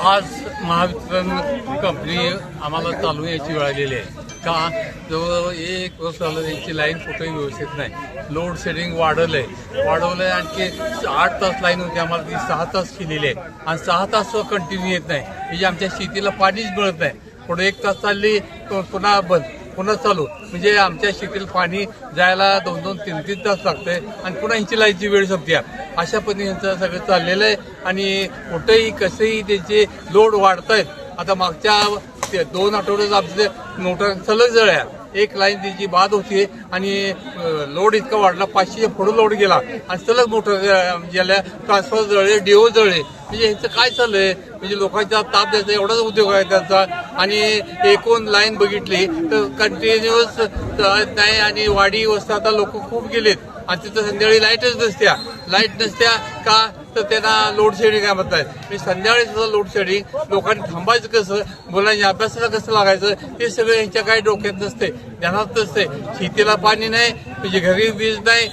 आज महावितरण कंपनी आम्हाला चालू यायची वेळ आलेली आहे का जवळ 1 वर्ष झालं त्यांची लाईन कुठेही व्यवस्थित नाही. लोड शेडिंग वाढवलंय आणखी 8 तास लाईन होती, आम्हाला ती 6 तास केलेली आहे आणि 6 तास कंटिन्यू येत नाही. म्हणजे आमच्या शेतीला पाणीच मिळत नाही. पुढे 1 तास चालली पुन्हा बंद पुन्हा चालू, म्हणजे आमच्या शेतीला पाणी जायला 2-2, 3-3 तास लागतंय आणि पुन्हा ह्यांची लाईनची वेळ संपते. अशा पद्धतीचं सगळं चाललेलं आहे आणि कुठेही कसंही त्यांचे लोड वाढत आहेत. आता मागच्या 2 आठवड्यात आमचे मोटर सलग जळल्या. एक लाईन त्याची बाद होती आणि लोड इतका वाढला, 500च्या पुढे लोड गेला आणि सलग मोटर गेल्या, ट्रान्सफर जळले, डीओ जळले. म्हणजे ह्याचं काय चाललंय? म्हणजे लोकांचा ताप द्यायचा एवढाच उद्योग आहे त्यांचा. आणि एकूण लाईन बघितली तर कंटिन्युअस नाही आणि वाडी वस्ती आता लोक खूप गेलेत आणि तिथं संध्याकाळी लाईट नसत्या का तर त्यांना लोड शेडिंग काय म्हणतात. म्हणजे संध्याकाळी सुद्धा लोड शेडिंग, लोकांनी थांबायचं कसं, मुलांच्या अभ्यासाला कसं लागायचं ते सगळं यांच्या काही डोक्यात नसते, ध्यानात नसते. शेतीला पाणी नाही, म्हणजे घरी वीज नाही,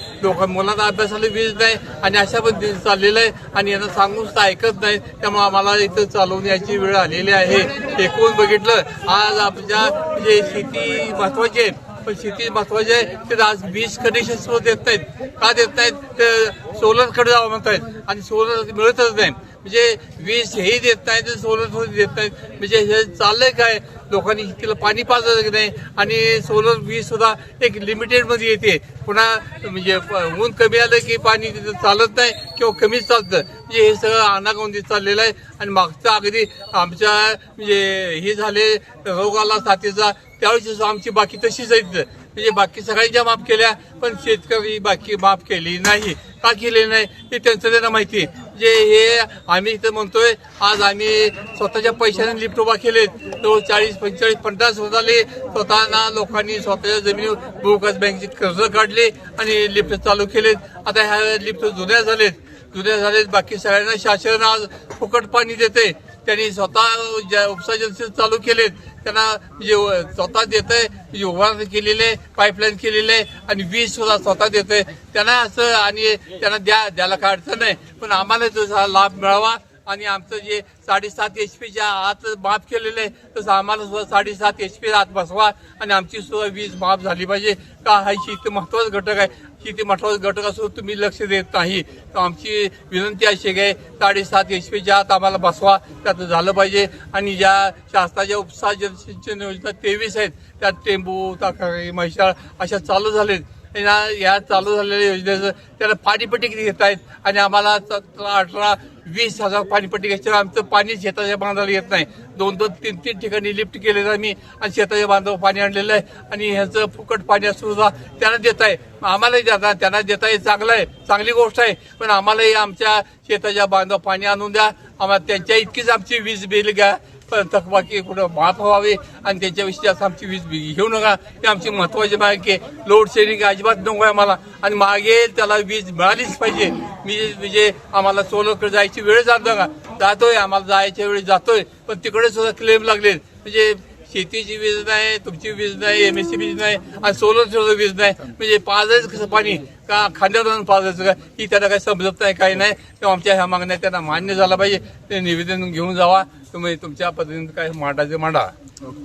मुलांना अभ्यासाला वीज नाही आणि अशा पद्धतीने चाललेलं आहे आणि यांना सांगून सुद्धा ऐकत नाही. त्यामुळे आम्हाला इथं चालवून यायची वेळ आलेली आहे. एकूण बघितलं आज आमच्या म्हणजे शेती महत्वाची आहे, पण शेती महत्वाची आहे तर आज वीज कनेक्शन सुद्धा देत नाहीत. का देत नाहीत? तर सोलरकडे जावं म्हणतायत आणि सोलर मिळतच नाही. म्हणजे वीज हेही देत नाहीत, सोलर सुद्धा देत नाहीत. म्हणजे हे चाललंय काय? लोकांनी तिला पाणी पाजायचं नाही आणि सोलर वीज सुद्धा एक लिमिटेडमध्ये येते. पुन्हा म्हणजे ऊन कमी आलं की पाणी तिथं चालत नाही किंवा कमीच चालतं. म्हणजे हे सगळं अनागोंदी चाललेलं आहे आणि मागचं अगदी आमच्या म्हणजे हे झाले रोग आला साथीचा त्यावेळेस आमची बाकी तशीच आहे. म्हणजे बाकी सगळ्यांच्या माफ केल्या पण शेतकरी बाकी माफ केली नाही. का केली नाही हे त्यांना माहिती आहे. जे हे आम्ही इथं म्हणतोय, आज आम्ही स्वतःच्या पैशाने लिफ्ट उभा केलेत. तो 40, 45, 50 झाले. स्वतःना लोकांनी स्वतःच्या जमिनीवर भूविकास बँकेची कर्ज काढले आणि लिफ्ट चालू केलेत. आता ह्या लिफ्ट जुन्या झालेत. बाकी सगळ्यांना शासन आज फुकट पाणी देते. त्यांनी स्वतः उपसा जलसे चालू केलेत. त्यांना म्हणजे स्वतः देत आहे, म्हणजे उभारणी केलेले, पाईपलाईन केलेले आणि वीज सुद्धा स्वतः देत आहे. त्यांना असं आणि त्यांना द्यायला काय अडचण नाही, पण आम्हाला त्याचा लाभ मिळावा आणि आमचं जे 7.5 HP आत माफ केलेलं आहे तसं आम्हाला सुद्धा 7.5 HP आत बसवा आणि आमची सुद्धा वीज माफ झाली पाहिजे. का हा शेती महत्वाचा घटक आहे. शेती महत्वाचा घटक असून तुम्ही लक्ष देत नाही तर आमची विनंती अशी आहे 7.5 HP आत आम्हाला बसवा. त्यात झालं पाहिजे. आणि ज्या शासनाच्या उपसा जलसिंचन योजना 23 आहेत त्यात टेंबू, ताकारी, म्हैसाळ अशा चालू झालेत. या चालू झालेल्या योजनेचं त्याला पाणीपट्टी किती घेत आहेत आणि आम्हाला 18-20 हजार पाणीपट्टी घ्यायच्या. आमचं पाणी शेताच्या बांधाला येत नाही. 2-2, 3-3 ठिकाणी लिफ्ट केलेलं आम्ही आणि शेताच्या बांधावर पाणी आणलेलं आहे आणि ह्याचं फुकट पाणी सुद्धा त्यांना देत आहे. आम्हालाही त्यांना देता आहे, चांगलं आहे, चांगली गोष्ट आहे. पण आम्हालाही आमच्या शेताच्या बांधावर पाणी आणून द्या. आम्हाला त्यांच्या इतकीच आमची वीज बिल घ्या, थकबाकी कुठं माफ व्हावे आणि त्याच्याविषयी असं आमची वीज घेऊ नका. ही आमची महत्वाची माहिती आहे. लोड शेडिंग अजिबात नको आहे आम्हाला आणि मागे त्याला वीज मिळालीच पाहिजे. म्हणजे आम्हाला सोलरकडे जायची वेळ जातोय, आम्हाला जायच्या वेळी जातोय, पण तिकडे सुद्धा क्लेम लागले. म्हणजे शेतीची वीज नाही, तुमची वीज नाही, MSC वीज नाही आणि सोलर सुद्धा वीज नाही. म्हणजे पाजायचं कसं पाणी? का खांद्यावर आणून पाजायचं का? ही त्यांना काही समजत नाही, काही नाही. तेव्हा आमच्या ह्या मागण्या त्यांना मान्य झाला पाहिजे. ते निवेदन घेऊन जावा. तुम्ही तुमच्या पद्धतीने काय मांडायचं मांडा.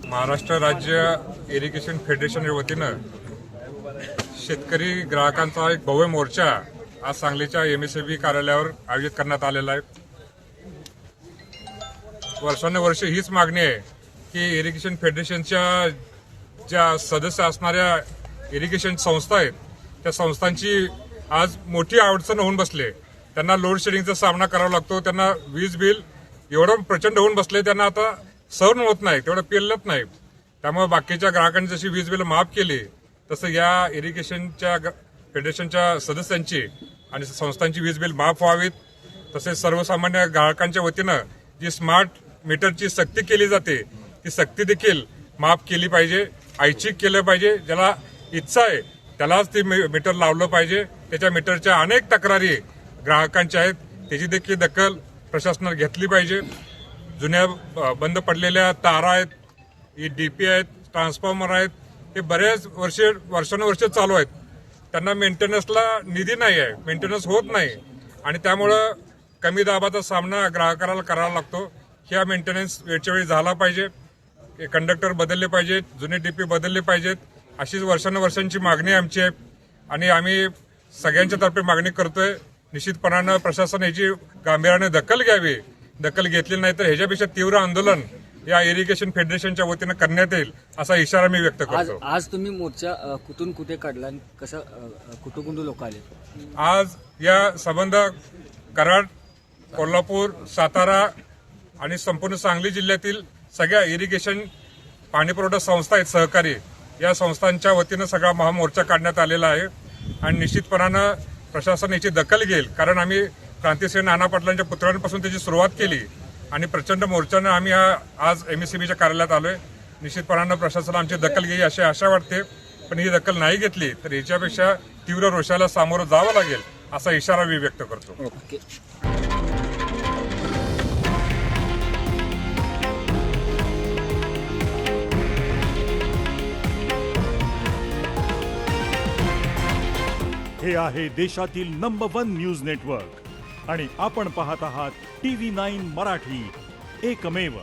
महाराष्ट्र राज्य इरिगेशन फेडरेशनच्या वतीनं शेतकरी ग्राहकांचा एक भव्य मोर्चा आज सांगलीच्या MSAB कार्यालयावर आयोजित करण्यात आलेला आहे. वर्षानुवर्ष हीच मागणी आहे की इरिगेशन फेडरेशनच्या ज्या सदस्य असणाऱ्या इरिगेशन संस्था आहेत त्या संस्थांची आज मोठी अडचण होऊन बसले. त्यांना लोड शेडिंगचा सामना करावा लागतो. त्यांना वीज बिल एवढं प्रचंड होऊन बसले, त्यांना आता सहन होत नाही, तेवढं पेलत नाही. त्यामुळे बाकीच्या ग्राहकांनी जशी वीज बिल माफ केली तसं या इरिगेशनच्या फेडरेशनच्या सदस्यांची आणि संस्थांची वीज बिल माफ व्हावीत. तसेच सर्वसामान्य ग्राहकांच्या वतीनं जी स्मार्ट मीटरची सक्ती केली जाते ती सक्ती देखील माफ केली पाहिजे, ऐच्छिक केलं पाहिजे. ज्याला इच्छा आहे त्यालाच ती मीटर लावलं पाहिजे. त्याच्या मीटरच्या अनेक तक्रारी ग्राहकांच्या आहेत, त्याची देखील दखल प्रशासनाने घेतली पाहिजे. जुन्या बंद पडलेल्या तारा आहेत, ही DP आहेत, ट्रान्सफॉर्मर आहेत, हे बऱ्याच वर्षानुवर्ष चालू आहेत. त्यांना मेंटेनन्सला निधी नाही आहे, मेंटेनन्स होत नाही आणि त्यामुळं कमी दाबाचा सामना ग्राहकाला करावा लागतो. ह्या मेंटेनन्स वेळच्या वेळी झाला पाहिजे, कंडक्टर बदलले पाहिजेत, जुने डीपी बदलले पाहिजेत. अशीच वर्षानुवर्षांची मागणी आमची आहे आणि आम्ही सगळ्यांच्या तर्फे मागणी करतोय. निश्चितपणानं प्रशासन याची गांभीर्याने दखल घ्यावी. दखल घेतली नाही तर ह्याच्यापेक्षा तीव्र आंदोलन या इरिगेशन फेडरेशनच्या वतीनं करण्यात येईल असा इशारा मी व्यक्त करतो. आज तुम्ही मोर्चा कुठून कुठे काढला आणि कसं कुठून लोक आले? आज या संबंध कराड, कोल्हापूर, सातारा आणि संपूर्ण सांगली जिल्ह्यातील सगळ्या इरिगेशन पाणीपुरवठा संस्था आहेत सहकारी, या संस्थांच्या वतीनं सगळा महामोर्चा काढण्यात आलेला आहे आणि निश्चितपणानं प्रशासन याची दखल घेईल. कारण आम्ही क्रांतिसिंह नाना पाटलांच्या पुतळ्यांपासून त्याची सुरुवात केली आणि प्रचंड मोर्चानं आम्ही आज MSCBच्या कार्यालयात आलोय. निश्चितपणानं प्रशासन आमची दखल घेईल अशी आशा वाटते, पण ही दखल नाही घेतली तर याच्यापेक्षा तीव्र रोषाला सामोरं जावं लागेल असा इशारा मी व्यक्त करतो. ओके. हे आहे देशातील नंबर 1 न्यूज नेटवर्क आणि आपण पाहत आहात TV9 मराठी, एकमेव.